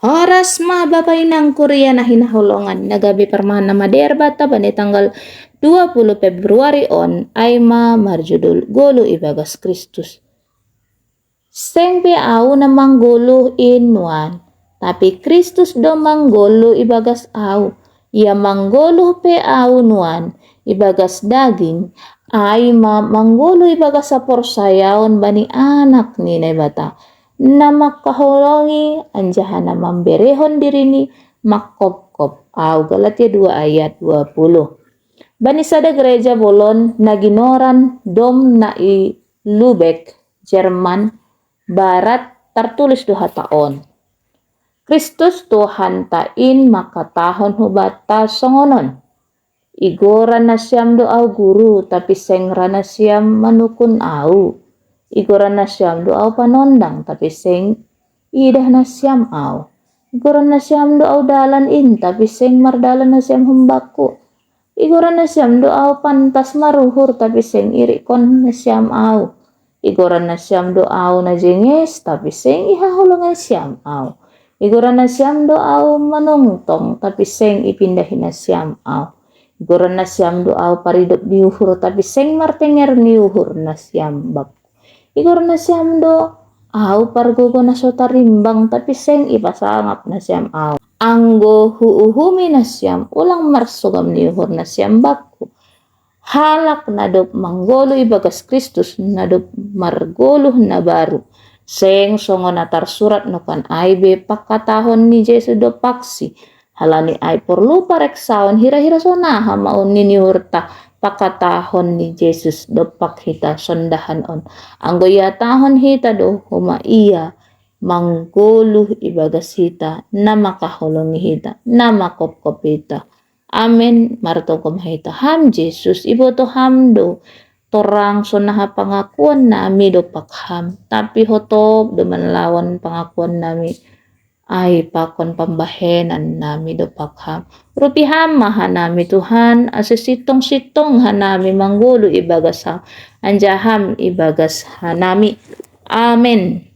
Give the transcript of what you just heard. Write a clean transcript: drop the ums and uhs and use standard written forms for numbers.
Horas mababay ng Korea na hinahulungan na gabi permahan na maderbata ba ni tanggal 20 Februari on ay marjudul golo ibagas Kristus. Sengpe au na manggolo inuan, tapi Kristus do manggolo ibagas au. Ia manggolo pe au nuan ibagas daging ay manggolo ibagas sa porsayaon bani anak ni bata na makahulongi anjahan na mamberehon diri ni makopkop au Galatia 2 ayat 20. Bani sada gereja bolon naginoran dom na i Lübeck, Jerman, Barat tertulis 2 taon. Kristus Tuhan tain makatahon hubata songonon. Igora na siyam do au guru tapi sengra na siyam manukun au. Igora na siyam do au panondang tapi seng idah na siyam au. Igora na siyam do au dalan in tapi seng mardalan na siyam humbaku. Igora na siyam do au pantas maruhur tapi seng irikon na siyam au. Igora na siyam do au na jenges tapi seng ihahulungan siyam au. Igora na siyam do au manungtong tapi seng ipindahin na siyam au. Igora na siyam do au paridot niuhur tapi seng martenger niuhur na siyam bab. Igor na siyam do au pargogo na sotarimbang tapi seng ipasangap na siyam au. Anggo huuhumi na siyam ulang marsugam niuhur na siyam bakku. Halak na do manggolo ibagas Kristus na do margolo na baru. Seng songo na tarsurat no kan aibe pakatahon ni Jesu do paksi. Halani ay perlu pareksaon hira-hira sonaha maun niniurta pakatahon ni Jesus dopak hita sondahan on. Anggo ya tahon hita do huma iya mangguluh ibagas hita na makahulungi hita na makopkop hita. Amen. Martong hita ham Jesus ibo to ham do torang sonaha pangakuan nami do pakham tapi hotop do manlawan pangakuan nami ay pakon pambahenan nami do pakham. Rupiham maha nami Tuhan asisitong-sitong hanami manggolo ibagas anjaham ibagas hanami. Amen.